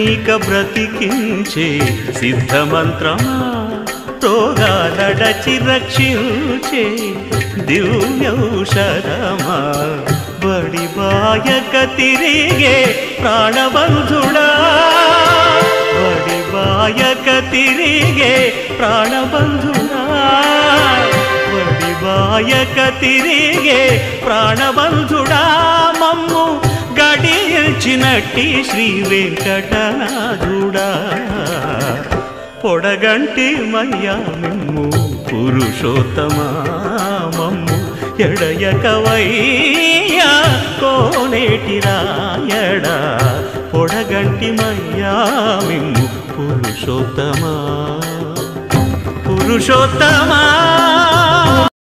ఇక బ్రతికించే సిద్ధమంత్రమా రోగాలడచి రక్షించే దివ్యౌషధమా బడి బాయక తిరిగే ప్రాణబంధుడా బడి బాయక తిరిగే ప్రాణబంధుడా బడి బాయక తిరిగే ప్రాణబంధుడా మమ్ము గడిచినట్టి శ్రీ వెంకటనాథుడా పొడగంటి మయ్యా మిమ్ము పురుషోత్తమా మమ్ము ఎడయకవయ్యా కోనేటి రాయడా పొడగంటి మయ్యా మిమ్ము పురుషోత్తమా పురుషోత్తమా